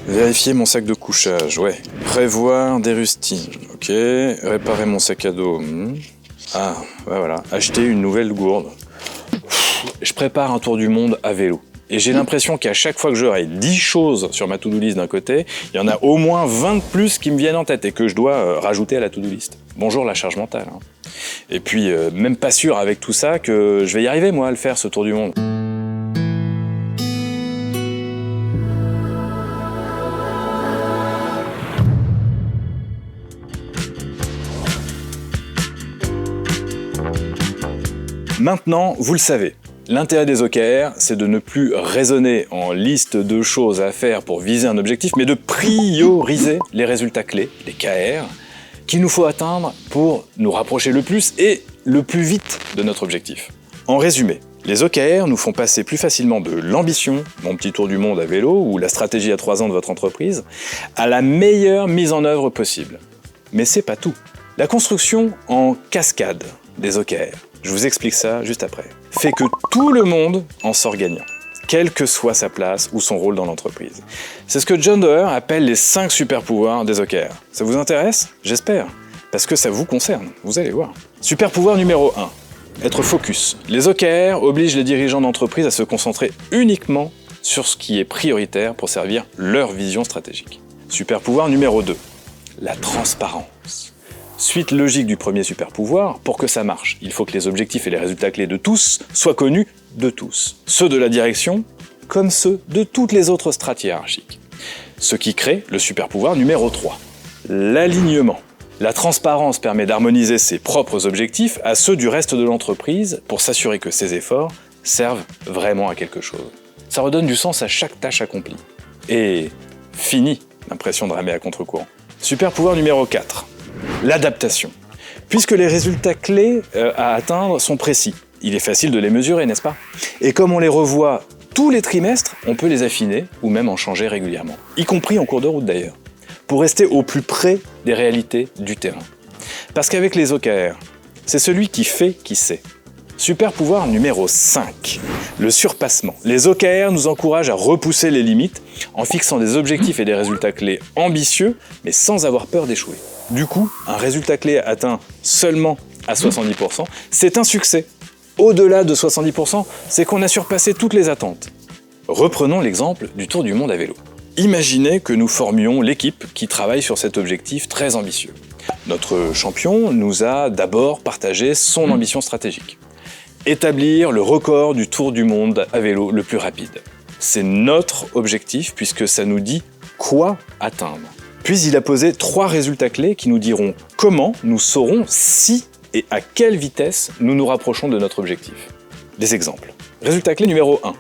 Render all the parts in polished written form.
Vérifier mon sac de couchage, ouais. Prévoir des rustines, ok. Réparer mon sac à dos. Ah, ouais, voilà. Acheter une nouvelle gourde. Je prépare un tour du monde à vélo. Et j'ai l'impression qu'à chaque fois que j'aurai 10 choses sur ma to-do list d'un côté, il y en a au moins 20 de plus qui me viennent en tête et que je dois rajouter à la to-do list. Bonjour la charge mentale. Hein. Et puis, même pas sûr avec tout ça que je vais y arriver, moi, à le faire, ce tour du monde. Maintenant, vous le savez. L'intérêt des OKR, c'est de ne plus raisonner en liste de choses à faire pour viser un objectif, mais de prioriser les résultats clés, les KR, qu'il nous faut atteindre pour nous rapprocher le plus et le plus vite de notre objectif. En résumé, les OKR nous font passer plus facilement de l'ambition, mon petit tour du monde à vélo, ou la stratégie à 3 ans de votre entreprise, à la meilleure mise en œuvre possible. Mais c'est pas tout. La construction en cascade des OKR, je vous explique ça juste après, fait que tout le monde en sort gagnant, quelle que soit sa place ou son rôle dans l'entreprise. C'est ce que John Doerr appelle les 5 super-pouvoirs des OKR. Ça vous intéresse? J'espère, parce que ça vous concerne, vous allez voir. Super-pouvoir numéro 1, être focus. Les OKR obligent les dirigeants d'entreprise à se concentrer uniquement sur ce qui est prioritaire pour servir leur vision stratégique. Super-pouvoir numéro 2, la transparence. Suite logique du premier super-pouvoir, pour que ça marche, il faut que les objectifs et les résultats clés de tous soient connus de tous. Ceux de la direction, comme ceux de toutes les autres strates hiérarchiques. Ce qui crée le super-pouvoir numéro 3, l'alignement. La transparence permet d'harmoniser ses propres objectifs à ceux du reste de l'entreprise pour s'assurer que ses efforts servent vraiment à quelque chose. Ça redonne du sens à chaque tâche accomplie. Et fini l'impression de ramer à contre-courant. Super-pouvoir numéro 4. L'adaptation. Puisque les résultats clés à atteindre sont précis, il est facile de les mesurer, n'est-ce pas? Et comme on les revoit tous les trimestres, on peut les affiner ou même en changer régulièrement, y compris en cours de route d'ailleurs, pour rester au plus près des réalités du terrain. Parce qu'avec les OKR, c'est celui qui fait qui sait. Super pouvoir numéro 5, le surpassement. Les OKR nous encouragent à repousser les limites en fixant des objectifs et des résultats clés ambitieux, mais sans avoir peur d'échouer. Du coup, un résultat clé atteint seulement à 70%, c'est un succès. Au-delà de 70%, c'est qu'on a surpassé toutes les attentes. Reprenons l'exemple du Tour du monde à vélo. Imaginez que nous formions l'équipe qui travaille sur cet objectif très ambitieux. Notre champion nous a d'abord partagé son ambition stratégique. Établir le record du Tour du monde à vélo le plus rapide. C'est notre objectif puisque ça nous dit quoi atteindre. Puis il a posé 3 résultats clés qui nous diront comment nous saurons si et à quelle vitesse nous nous rapprochons de notre objectif. Des exemples. Résultat clé numéro 1.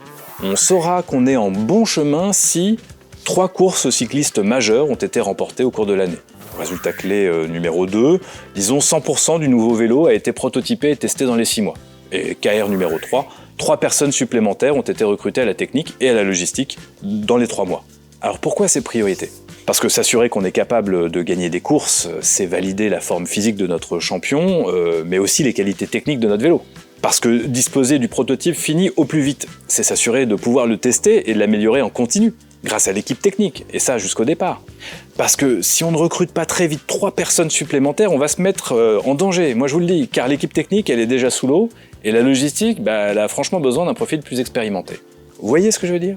On saura qu'on est en bon chemin si 3 courses cyclistes majeures ont été remportées au cours de l'année. Résultat clé numéro 2. Disons 100% du nouveau vélo a été prototypé et testé dans les 6 mois. Et KR numéro 3. 3 personnes supplémentaires ont été recrutées à la technique et à la logistique dans les 3 mois. Alors pourquoi ces priorités ? Parce que s'assurer qu'on est capable de gagner des courses, c'est valider la forme physique de notre champion, mais aussi les qualités techniques de notre vélo. Parce que disposer du prototype fini au plus vite, c'est s'assurer de pouvoir le tester et de l'améliorer en continu, grâce à l'équipe technique, et ça jusqu'au départ. Parce que si on ne recrute pas très vite 3 personnes supplémentaires, on va se mettre en danger, moi je vous le dis, car l'équipe technique, elle est déjà sous l'eau, et la logistique, elle a franchement besoin d'un profil plus expérimenté. Vous voyez ce que je veux dire ?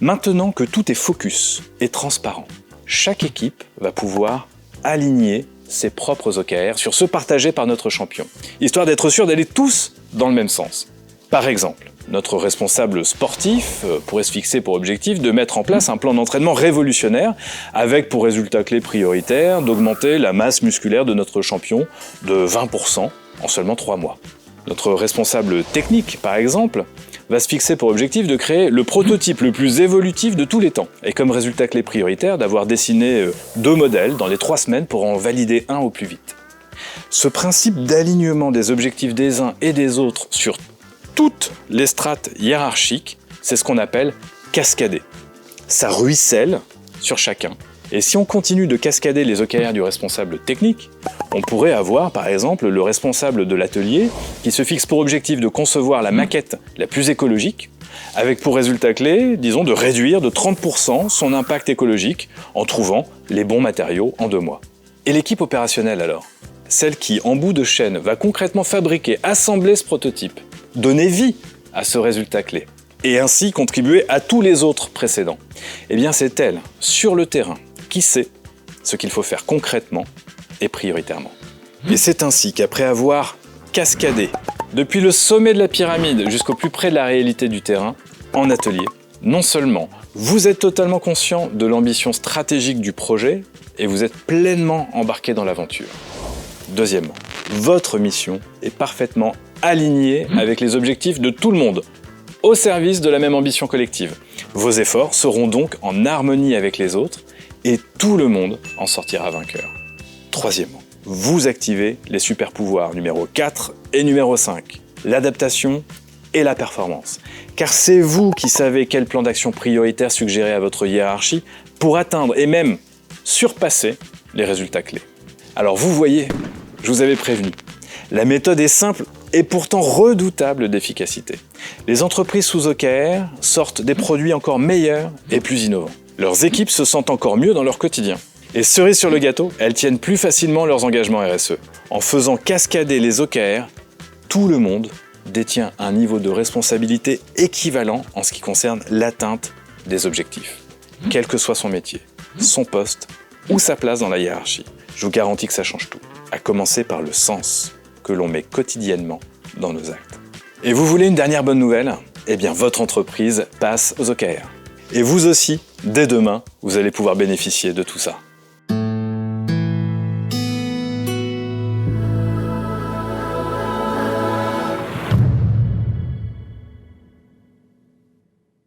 Maintenant que tout est focus et transparent, chaque équipe va pouvoir aligner ses propres OKR sur ceux partagés par notre champion, histoire d'être sûr d'aller tous dans le même sens. Par exemple, notre responsable sportif pourrait se fixer pour objectif de mettre en place un plan d'entraînement révolutionnaire avec pour résultat clé prioritaire d'augmenter la masse musculaire de notre champion de 20% en seulement 3 mois. Notre responsable technique, par exemple, va se fixer pour objectif de créer le prototype le plus évolutif de tous les temps, et comme résultat clé prioritaire d'avoir dessiné 2 modèles dans les 3 semaines pour en valider un au plus vite. Ce principe d'alignement des objectifs des uns et des autres sur toutes les strates hiérarchiques, c'est ce qu'on appelle cascader. Ça ruisselle sur chacun. Et si on continue de cascader les OKR du responsable technique, on pourrait avoir par exemple le responsable de l'atelier qui se fixe pour objectif de concevoir la maquette la plus écologique, avec pour résultat clé, disons, de réduire de 30% son impact écologique en trouvant les bons matériaux en 2 mois. Et l'équipe opérationnelle alors? Celle qui, en bout de chaîne, va concrètement fabriquer, assembler ce prototype, donner vie à ce résultat clé, et ainsi contribuer à tous les autres précédents. Eh bien c'est elle, sur le terrain, qui sait ce qu'il faut faire concrètement et prioritairement. Et c'est ainsi qu'après avoir cascadé, depuis le sommet de la pyramide jusqu'au plus près de la réalité du terrain, en atelier, non seulement vous êtes totalement conscient de l'ambition stratégique du projet, et vous êtes pleinement embarqué dans l'aventure. Deuxièmement, votre mission est parfaitement alignée avec les objectifs de tout le monde, au service de la même ambition collective. Vos efforts seront donc en harmonie avec les autres et tout le monde en sortira vainqueur. Troisièmement, vous activez les super pouvoirs numéro 4 et numéro 5, l'adaptation et la performance. Car c'est vous qui savez quel plan d'action prioritaire suggérer à votre hiérarchie pour atteindre et même surpasser les résultats clés. Alors vous voyez, je vous avais prévenu, la méthode est simple et pourtant redoutable d'efficacité. Les entreprises sous OKR sortent des produits encore meilleurs et plus innovants. Leurs équipes se sentent encore mieux dans leur quotidien. Et cerise sur le gâteau, elles tiennent plus facilement leurs engagements RSE. En faisant cascader les OKR, tout le monde détient un niveau de responsabilité équivalent en ce qui concerne l'atteinte des objectifs, quel que soit son métier, son poste ou sa place dans la hiérarchie. Je vous garantis que ça change tout, à commencer par le sens que l'on met quotidiennement dans nos actes. Et vous voulez une dernière bonne nouvelle? Eh bien, votre entreprise passe aux OKR. Et vous aussi, dès demain, vous allez pouvoir bénéficier de tout ça.